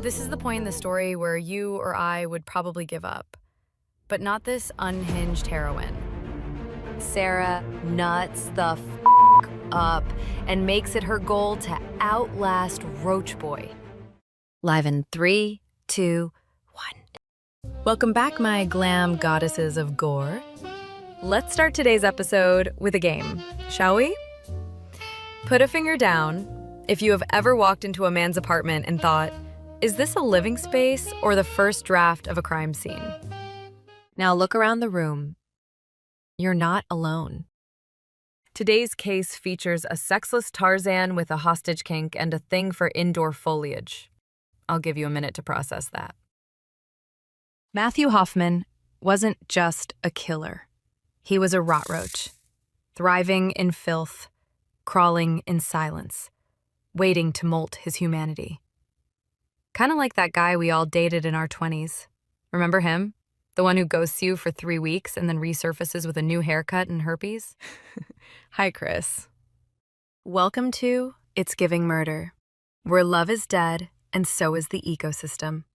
This is the point in the story where you or I would probably give up. But not this unhinged heroine. Sarah nuts the up and makes it her goal to outlast Roach Boy. Live in 3, 2, 1. Welcome back, my glam goddesses of gore. Let's start today's episode with a game, shall we? Put a finger down if you have ever walked into a man's apartment and thought, is this a living space or the first draft of a crime scene? Now look around the room. You're not alone. Today's case features a sexless Tarzan with a hostage kink and a thing for indoor foliage. I'll give you a minute to process that. Matthew Hoffman wasn't just a killer. He was a rot roach, thriving in filth, crawling in silence, waiting to molt his humanity. Kind of like that guy we all dated in our 20s. Remember him? The one who ghosts you for 3 weeks and then resurfaces with a new haircut and herpes? Hi, Chris. Welcome to It's Giving Murder, where love is dead and so is the ecosystem.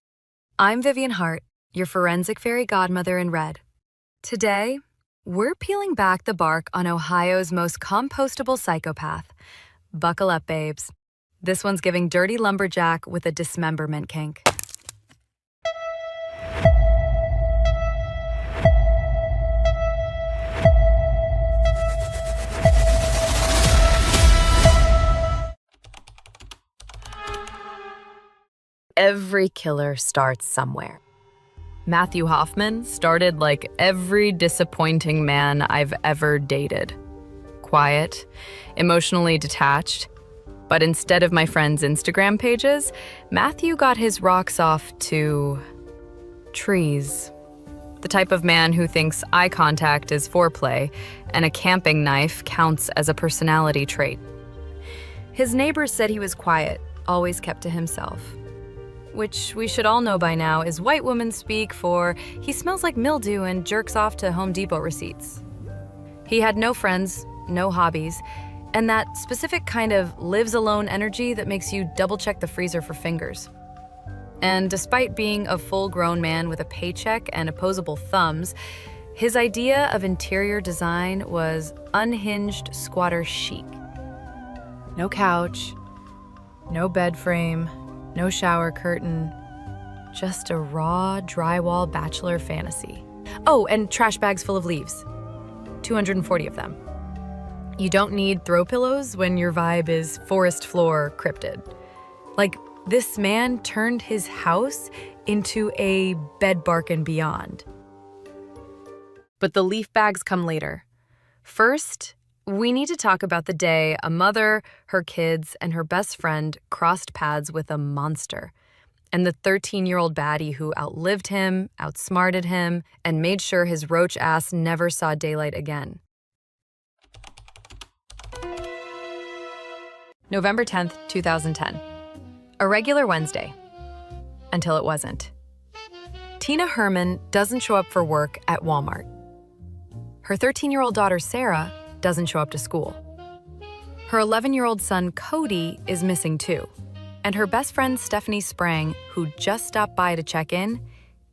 I'm Vivian Hart, your forensic fairy godmother in red. Today, we're peeling back the bark on Ohio's most compostable psychopath. Buckle up, babes. This one's giving dirty lumberjack with a dismemberment kink. Every killer starts somewhere. Matthew Hoffman started like every disappointing man I've ever dated. Quiet, emotionally detached. But instead of my friends' Instagram pages, Matthew got his rocks off to trees. The type of man who thinks eye contact is foreplay and a camping knife counts as a personality trait. His neighbors said he was quiet, always kept to himself. Which we should all know by now is white woman speak for he smells like mildew and jerks off to Home Depot receipts. He had no friends, no hobbies, and that specific kind of lives alone energy that makes you double-check the freezer for fingers. And despite being a full-grown man with a paycheck and opposable thumbs, his idea of interior design was unhinged squatter chic. No couch, no bed frame, no shower curtain, just a raw drywall bachelor fantasy. Oh, and trash bags full of leaves. 240 of them. You don't need throw pillows when your vibe is forest floor cryptid. Like, this man turned his house into a bed bark and beyond. But the leaf bags come later. First, we need to talk about the day a mother, her kids, and her best friend crossed paths with a monster, and the 13-year-old baddie who outlived him, outsmarted him, and made sure his roach ass never saw daylight again. November 10th, 2010. A regular Wednesday. Until it wasn't. Tina Herman doesn't show up for work at Walmart. Her 13-year-old daughter, Sarah, doesn't show up to school. Her 11-year-old son, Cody, is missing too. And her best friend, Stephanie Sprang, who just stopped by to check in,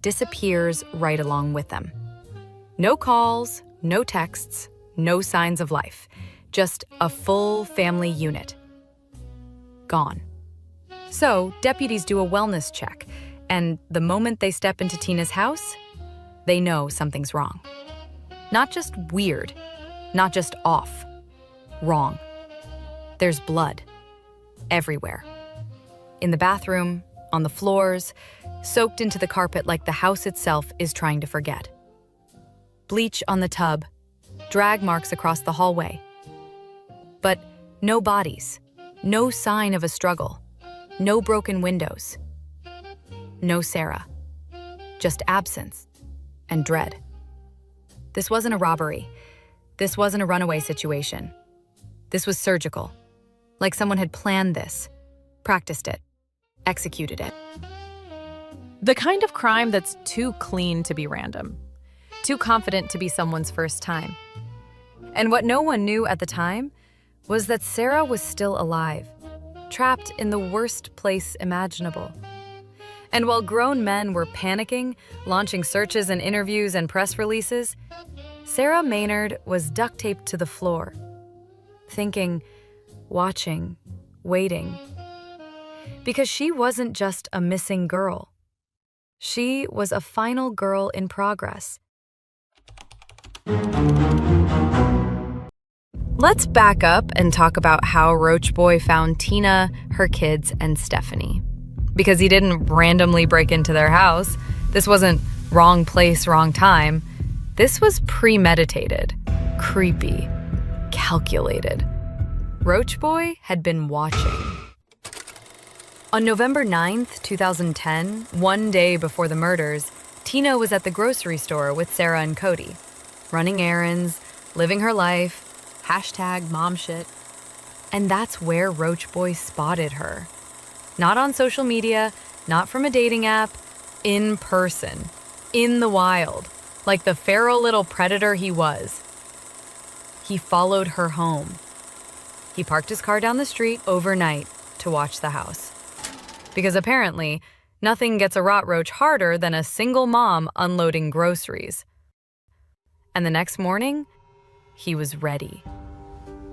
disappears right along with them. No calls, no texts, no signs of life. Just a full family unit. Gone. So, deputies do a wellness check, and the moment they step into Tina's house, they know something's wrong. Not just weird, not just off, wrong. There's blood everywhere. In the bathroom, on the floors, soaked into the carpet like the house itself is trying to forget. Bleach on the tub, drag marks across the hallway. But no bodies, no sign of a struggle, no broken windows, no Sarah, just absence and dread. This wasn't a robbery. This wasn't a runaway situation. This was surgical, like someone had planned this, practiced it, executed it. The kind of crime that's too clean to be random, Too confident to be someone's first time. And what no one knew at the time was that Sarah was still alive, trapped in the worst place imaginable. And while grown men were panicking, launching searches and interviews and press releases, Sarah Maynard was duct taped to the floor, thinking, watching, waiting. Because she wasn't just a missing girl. She was a final girl in progress. Let's back up and talk about how Roach Boy found Tina, her kids, and Stephanie. Because he didn't randomly break into their house. This wasn't wrong place, wrong time. This was premeditated, creepy, calculated. Roach Boy had been watching. On November 9th, 2010, one day before the murders, Tina was at the grocery store with Sarah and Cody, running errands, living her life, #momshit. And that's where Roach Boy spotted her. Not on social media, not from a dating app, in person, in the wild, like the feral little predator he was. He followed her home. He parked his car down the street overnight to watch the house. Because apparently, nothing gets a rot roach harder than a single mom unloading groceries. And the next morning, he was ready.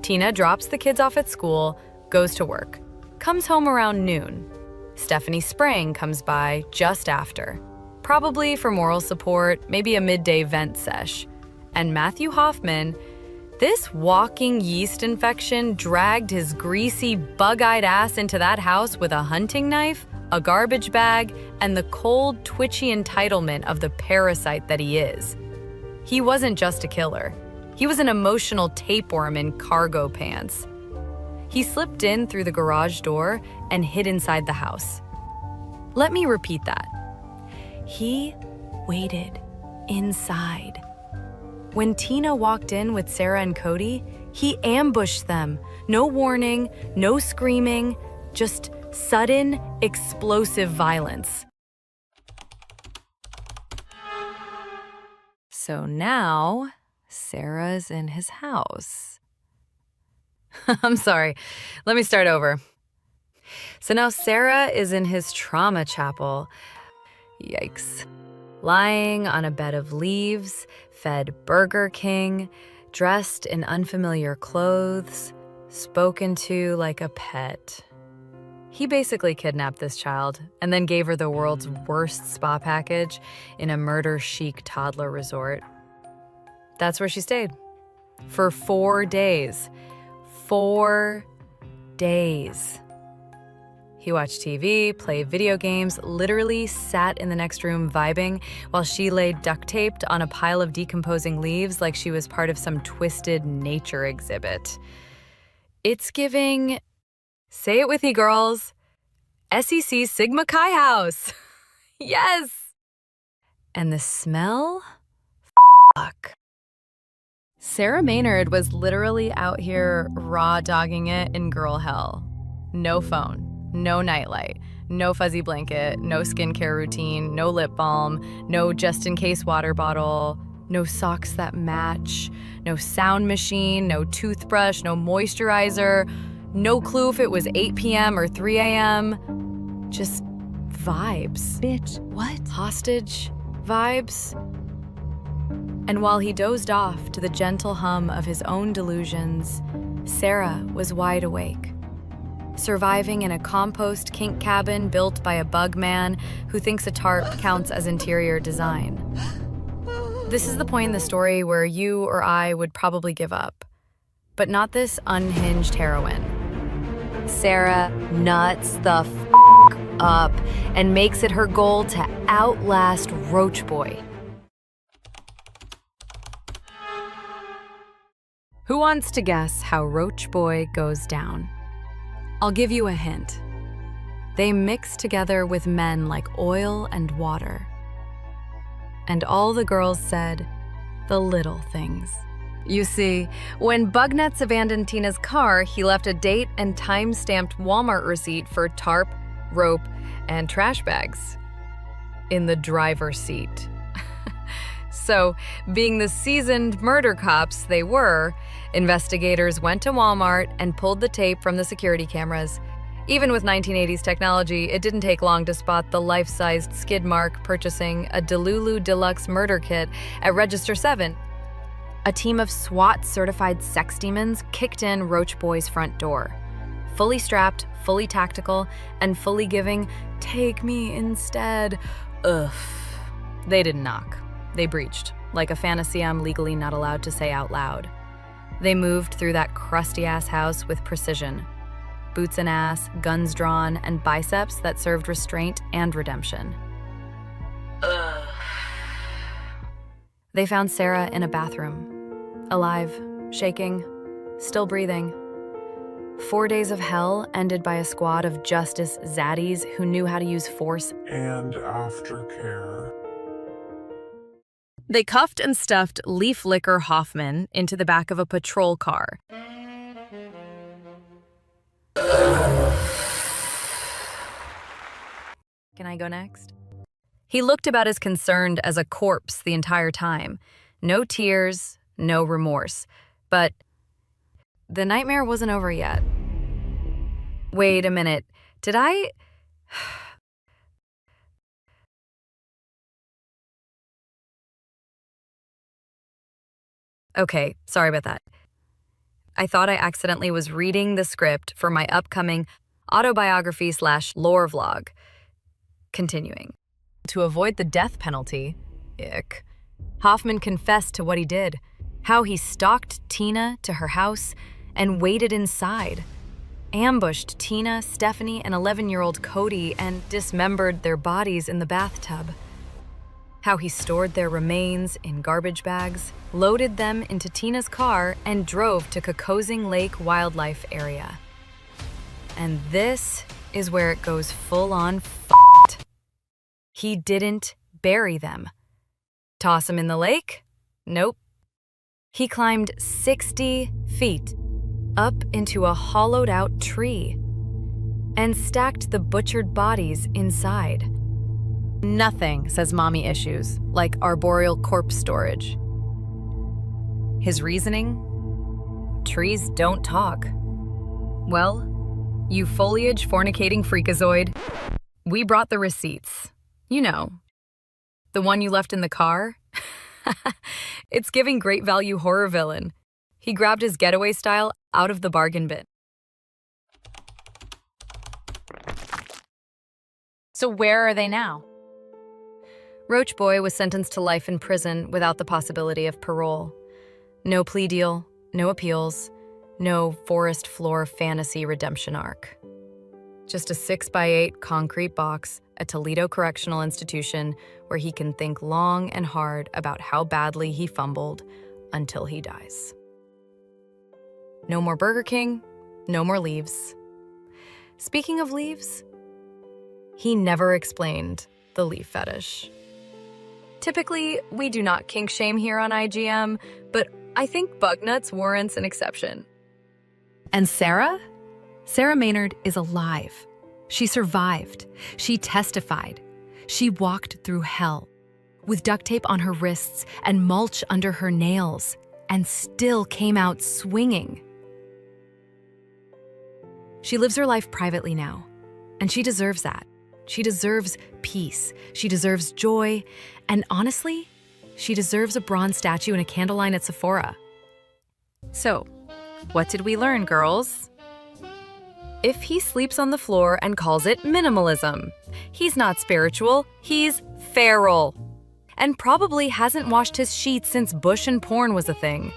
Tina drops the kids off at school, goes to work, comes home around noon. Stephanie Sprang comes by just after, probably for moral support, maybe a midday vent sesh. And Matthew Hoffman, this walking yeast infection, dragged his greasy, bug-eyed ass into that house with a hunting knife, a garbage bag, and the cold, twitchy entitlement of the parasite that he is. He wasn't just a killer. He was an emotional tapeworm in cargo pants. He slipped in through the garage door and hid inside the house. Let me repeat that. He waited inside. When Tina walked in with Sarah and Cody, he ambushed them. No warning, no screaming, just sudden, explosive violence. So now, Sarah's in his house. I'm sorry, let me start over. So now Sarah is in his trauma chapel. Yikes. Lying on a bed of leaves, fed Burger King, dressed in unfamiliar clothes, spoken to like a pet. He basically kidnapped this child and then gave her the world's worst spa package in a murder-chic toddler resort. That's where she stayed. For 4 days. 4 days. He watched TV, played video games, literally sat in the next room vibing while she lay duct-taped on a pile of decomposing leaves like she was part of some twisted nature exhibit. It's giving, say it with me, girls, SEC Sigma Chi House. Yes! And the smell? Fuck. Sarah Maynard was literally out here raw dogging it in girl hell. No phone. No nightlight, no fuzzy blanket, no skincare routine, no lip balm, no just-in-case water bottle, no socks that match, no sound machine, no toothbrush, no moisturizer, no clue if it was 8 p.m. or 3 a.m. Just vibes. Bitch, what? Hostage vibes. And while he dozed off to the gentle hum of his own delusions, Sarah was wide awake. Surviving in a compost kink cabin built by a bug man who thinks a tarp counts as interior design. This is the point in the story where you or I would probably give up. But not this unhinged heroine. Sarah nuts the f*** up and makes it her goal to outlast Roach Boy. Who wants to guess how Roach Boy goes down? I'll give you a hint. They mix together with men like oil and water. And all the girls said, the little things. You see, when Bugnuts abandoned Tina's car, he left a date and time-stamped Walmart receipt for tarp, rope, and trash bags in the driver's seat. So, being the seasoned murder cops they were, investigators went to Walmart and pulled the tape from the security cameras Even with 1980s technology, it didn't take long to spot the life-sized skid mark purchasing a Delulu Deluxe murder kit at Register 7. A team of SWAT-certified sex demons kicked in Roach Boy's front door. Fully strapped, fully tactical, and fully giving, "Take me instead." Ugh. They didn't knock. They breached, like a fantasy I'm legally not allowed to say out loud. They moved through that crusty-ass house with precision. Boots and ass, guns drawn, and biceps that served restraint and redemption. Ugh. They found Sarah in a bathroom, alive, shaking, still breathing. 4 days of hell ended by a squad of justice zaddies who knew how to use force and aftercare. They cuffed and stuffed Leaf Licker Hoffman into the back of a patrol car. Can I go next? He looked about as concerned as a corpse the entire time. No tears, no remorse. But the nightmare wasn't over yet. Wait a minute. Did I... Okay, sorry about that. I thought I accidentally was reading the script for my upcoming autobiography/lore vlog. Continuing. To avoid the death penalty, ick, Hoffman confessed to what he did, how he stalked Tina to her house and waited inside, ambushed Tina, Stephanie, and 11-year-old Cody and dismembered their bodies in the bathtub. How he stored their remains in garbage bags, loaded them into Tina's car, and drove to Kokosing Lake Wildlife Area. And this is where it goes full-on f***ed. He didn't bury them. Toss them in the lake? Nope. He climbed 60 feet up into a hollowed-out tree and stacked the butchered bodies inside. Nothing says mommy issues like arboreal corpse storage. His reasoning? Trees don't talk. Well, you foliage fornicating freakazoid, we brought the receipts. You know, the one you left in the car? It's giving great value horror villain. He grabbed his getaway style out of the bargain bin. So where are they now? Roach Boy was sentenced to life in prison without the possibility of parole. No plea deal, no appeals, no forest floor fantasy redemption arc. Just a 6x8 concrete box at Toledo Correctional Institution where he can think long and hard about how badly he fumbled until he dies. No more Burger King, no more leaves. Speaking of leaves, he never explained the leaf fetish. Typically, we do not kink shame here on IGM, but I think bug nuts warrants an exception. And Sarah? Sarah Maynard is alive. She survived. She testified. She walked through hell with duct tape on her wrists and mulch under her nails and still came out swinging. She lives her life privately now, and she deserves that. She deserves peace. She deserves joy. And honestly, she deserves a bronze statue and a candle line at Sephora. So, what did we learn, girls? If he sleeps on the floor and calls it minimalism, he's not spiritual, he's feral. And probably hasn't washed his sheets since bush and porn was a thing.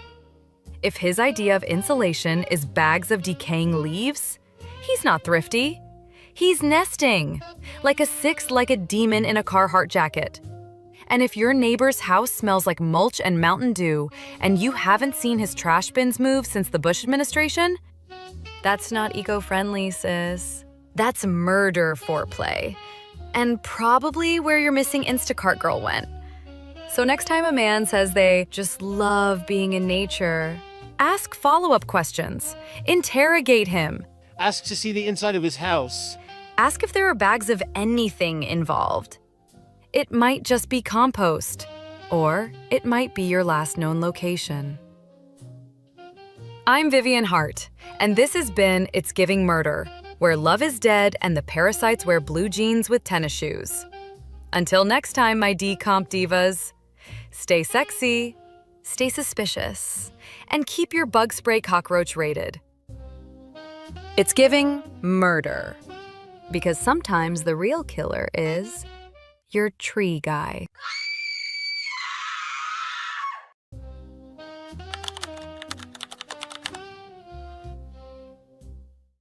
If his idea of insulation is bags of decaying leaves, he's not thrifty. He's nesting, like a six-legged demon in a Carhartt jacket. And if your neighbor's house smells like mulch and Mountain Dew, and you haven't seen his trash bins move since the Bush administration, that's not eco-friendly, sis. That's murder foreplay. And probably where your missing Instacart girl went. So next time a man says they just love being in nature, ask follow-up questions. Interrogate him. Ask to see the inside of his house. Ask if there are bags of anything involved. It might just be compost, or it might be your last known location. I'm Vivian Hart, and this has been It's Giving Murder, where love is dead and the parasites wear blue jeans with tennis shoes. Until next time, my decomp divas, stay sexy, stay suspicious, and keep your bug spray cockroach rated. It's giving murder, because sometimes the real killer is your tree guy.